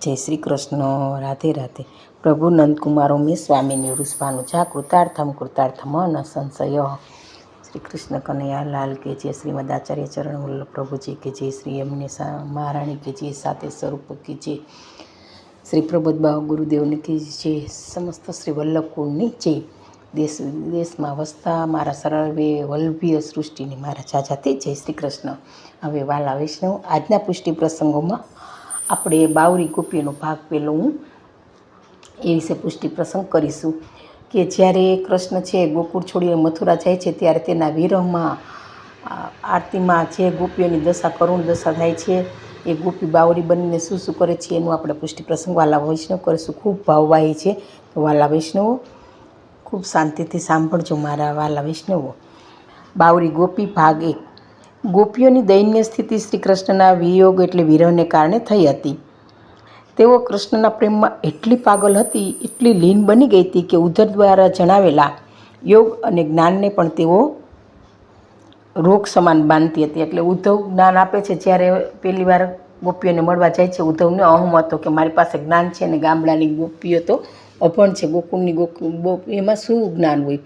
જય શ્રી કૃષ્ણ. રાધે રાધે. પ્રભુ નંદકુમારો મેં સ્વામીની રૂષભાનું જા કૃતાર્થમ કૃતાર્થમ ન સંશય. શ્રી કૃષ્ણ કનૈયા લાલ કે જય, શ્રીમદ આચાર્ય ચરણ વલ્લભ પ્રભુજી કે જય, શ્રી એમને મહારાણી કે જય, સાથે સ્વરૂપ કે જય, શ્રી પ્રબોધ બાબા ગુરુદેવની કે જય, સમસ્ત શ્રી વલ્લભ કુળની જય. દેશ વિદેશમાં વસતા મારા સર્વે વલ્લભીય સૃષ્ટિની મારા જાજાથી જય શ્રી કૃષ્ણ. હવે વાલા વૈષ્ણવ, આજના પુષ્ટિ પ્રસંગોમાં આપણે બાવરી ગોપીનો ભાગ પહેલો હું એ વિશે પુષ્ટિ પ્રસંગ કરીશું કે જ્યારે કૃષ્ણ છે ગોકુળ છોડીને મથુરા જાય છે ત્યારે તેના વિરહમાં આરતીમાં જે ગોપીઓની દશા કરુણ દશા થાય છે એ ગોપી બાવરી બનીને શું શું કરે છે એનું આપણે પુષ્ટિ પ્રસંગ વાલા વૈષ્ણવ કરીશું. ખૂબ ભાવવાહી છે, તો વાલા વૈષ્ણવો ખૂબ શાંતિથી સાંભળજો મારા વાલા વૈષ્ણવો. બાવરી ગોપી ભાગ 1. ગોપીઓની દૈન્ય સ્થિતિ શ્રી કૃષ્ણના વિયોગ એટલે વિરહને કારણે થઈ હતી. તેઓ કૃષ્ણના પ્રેમમાં એટલી પાગલ હતી, એટલી લીન બની ગઈ હતી કે ઉદ્ધવ દ્વારા જણાવેલા યોગ અને જ્ઞાનને પણ તેઓ રોગ સમાન માનતી હતી. એટલે ઉદ્ધવ જ્ઞાન આપે છે, જ્યારે પહેલી વાર ગોપીઓને મળવા જાય છે, ઉદ્ધવને અહમ હતો કે મારી પાસે જ્ઞાન છે ને ગામડાની ગોપીઓ તો અભણ છે, ગોકુળની એમાં શું જ્ઞાન હોય.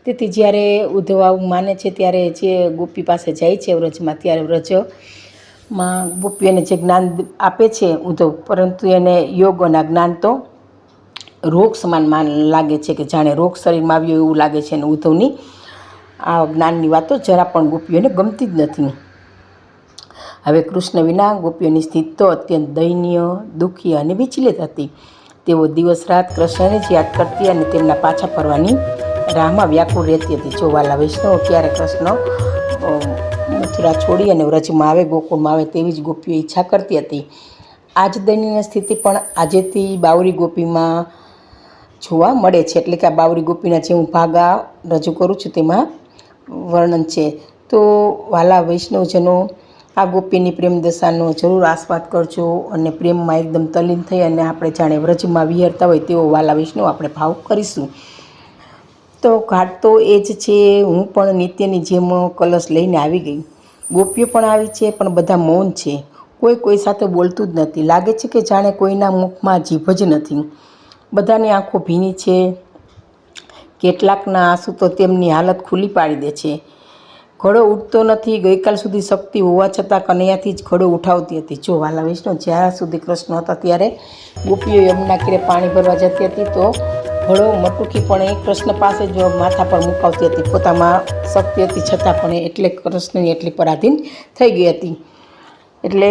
તેથી જ્યારે ઉદ્ધવ આવું માને છે ત્યારે જે ગોપી પાસે જાય છે વ્રજમાં, ત્યારે વ્રજમાં ગોપીઓને જે જ્ઞાન આપે છે ઉદ્ધવ, પરંતુ એને યોગ અને જ્ઞાન તો રોગ સમાન લાગે છે, કે જાણે રોગ શરીરમાં આવ્યો એવું લાગે છે. અને ઉદ્ધવની આ જ્ઞાનની વાતો જરા પણ ગોપીઓને ગમતી જ નથી. હવે કૃષ્ણ વિના ગોપીઓની સ્થિતિ તો અત્યંત દયનીય, દુઃખી અને વિચલિત હતી. તેઓ દિવસ રાત કૃષ્ણને જ યાદ કરતી અને તેમના પાછા ફરવાની રાહમાં વ્યાકુળ રહેતી હતી. જો વાલા વૈષ્ણવ, ક્યારે કૃષ્ણ મથુરા છોડી અને વ્રજમાં આવે, ગોકુળમાં આવે તેવી જ ગોપીઓ ઈચ્છા કરતી હતી. આ જ દૈનીય સ્થિતિ પણ આજેથી બાવરી ગોપીમાં જોવા મળે છે. એટલે કે આ બાવરી ગોપીના જે હું ભાગ રજૂ કરું છું તેમાં વર્ણન છે. તો વાલા વૈષ્ણવજનો, આ ગોપીની પ્રેમ દશાનો જરૂર આસ્વાદ કરજો અને પ્રેમમાં એકદમ તલ્લીન થઈ અને આપણે જાણે વ્રજમાં વિહરતા હોય તેવો વાલા વૈષ્ણવ આપણે ભાવ કરીશું. તો ઘાટ તો એ જ છે. હું પણ નિત્યની જેમ કલશ લઈને આવી ગઈ. ગોપીઓ પણ આવી છે, પણ બધા મૌન છે. કોઈ સાથે બોલતું જ નથી. લાગે છે કે જાણે કોઈના મુખમાં જીભ જ નથી. બધાની આંખો ભીની છે. કેટલાકના આંસુ તો તેમની હાલત ખુલ્લી પાડી દે છે. ઘડો ઉઠતો નથી. ગઈકાલ સુધી શક્તિ હોવા છતાં કનૈયાથી જ ઘડો ઉઠાવતી હતી. જો વાલા વૈષ્ણવ, જ્યાં સુધી કૃષ્ણ હતા ત્યારે ગોપીઓ યમુના કિનારે પાણી ભરવા જતી હતી તો ઘડો મટુકી પણ એ કૃષ્ણ પાસે જ માથા પર મુકાવતી હતી. પોતામાં શક્તિ હતી છતાં પણ એટલે કૃષ્ણની એટલી પરાધીન થઈ ગઈ હતી. એટલે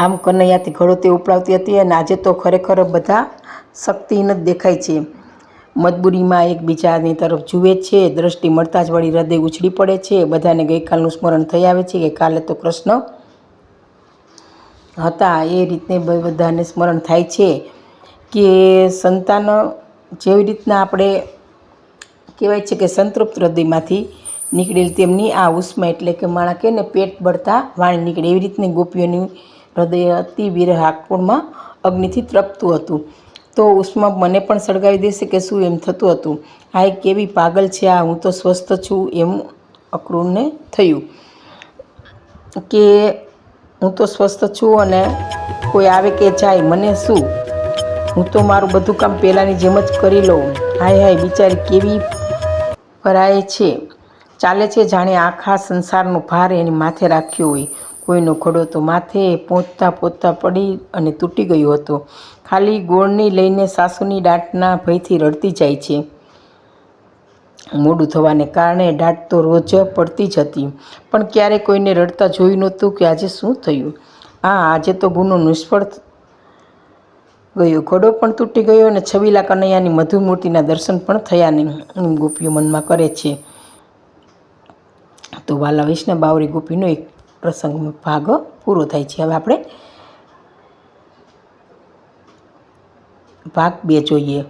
આમ કનૈયાથી ઘડો તે ઉપડાવતી હતી. અને આજે તો ખરેખર બધા શક્તિહીન જ દેખાય છે. મજબૂરીમાં એકબીજાની તરફ જુએ છે. દ્રષ્ટિ મળતા જ વળી હૃદય ઉછળી પડે છે. બધાને ગઈકાલનું સ્મરણ થઈ આવે છે કે કાલે તો કૃષ્ણ હતા. એ રીતે બધાને સ્મરણ થાય છે કે સંતાન જેવી રીતના આપણે કહેવાય છે કે સંતૃપ્ત હૃદયમાંથી નીકળેલી તેમની આ ઉષ્મા, એટલે કે માણા કહે ને પેટ બળતા વાણી નીકળે, એવી રીતની ગોપીઓની હૃદય અતિ વિરહ આકુળમાં અગ્નિથી તરપતું હતું. તો ઉષ્મા મને પણ સળગાવી દેશે કે શું, એમ થતું હતું. આ કેવી પાગલ છે આ, હું તો સ્વસ્થ છું, એમ અક્રૂરને થયું કે હું તો સ્વસ્થ છું અને કોઈ આવે કે જાય મને શું, હું તો મારું બધું કામ પહેલાંની જેમ જ કરી લઉં. હાય બિચારી કેવી ભરાય છે, ચાલે છે જાણે આખા સંસારનો ભાર એની માથે રાખ્યો હોય. કોઈનો ઘડો તો માથે પહોંચતા પડી અને તૂટી ગયો હતો. ખાલી ગોળની લઈને સાસુની દાંટના ભયથી રડતી જાય છે. મોડું થવાને કારણે દાંટ તો રોજ પડતી જ હતી, પણ ક્યારેય કોઈને રડતા જોયું નહોતું કે આજે શું થયું. આજે તો ગુનો નિષ્ફળ ગયો. ઘડો પણ તૂટી ગયો અને છબીલા કનૈયાની મધુર મૂર્તિના દર્શન પણ થયા નહીં. ગોપીઓ મનમાં કરે છે. તો વાલા વૈષ્ણવ, બાવરી ગોપીનો એક પ્રસંગ ભાગ પૂરો થાય છે. હવે આપણે ભાગ 2 જોઈએ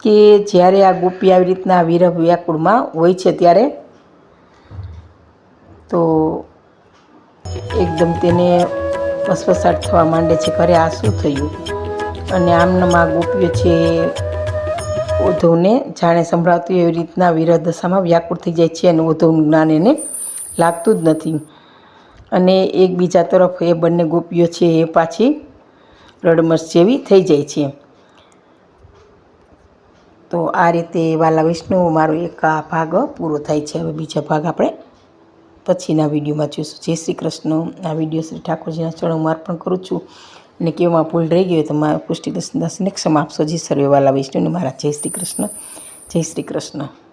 કે જ્યારે આ ગોપી આવી રીતના વિરહ વ્યાકુળમાં હોય છે ત્યારે તો એકદમ તેને વસવસાટ થવા માંડે છે, ઘરે આ શું થયું. અને આમનામાં ગોપીઓ છે ઉદ્ધવને જાણે સંભળાવતું એવી રીતના વિરહ દશામાં વ્યાકુળ થઈ જાય છે અને ઉદ્ધવનું જ્ઞાન એને લાગતું જ નથી. અને એકબીજા તરફ એ બંને ગોપીઓ છે એ પાછી રડમસ જેવી થઈ જાય છે. તો આ રીતે વાલા વિષ્ણુ મારો એક આ ભાગ પૂરો થાય છે. હવે બીજા ભાગ આપણે પછીના વિડીયોમાં જોઈશું. જય શ્રી કૃષ્ણ. આ વિડીયો શ્રી ઠાકોરજીના ચરણોમાં અર્પણ કરું છું. અને કેવામાં ભૂલ રહી ગઈ હોય તો મારા પુષ્ટિદાસને ક્ષમા આપશો. જી સર્વે વાલા વિષ્ણુને મારા જય શ્રી કૃષ્ણ. જય શ્રી કૃષ્ણ.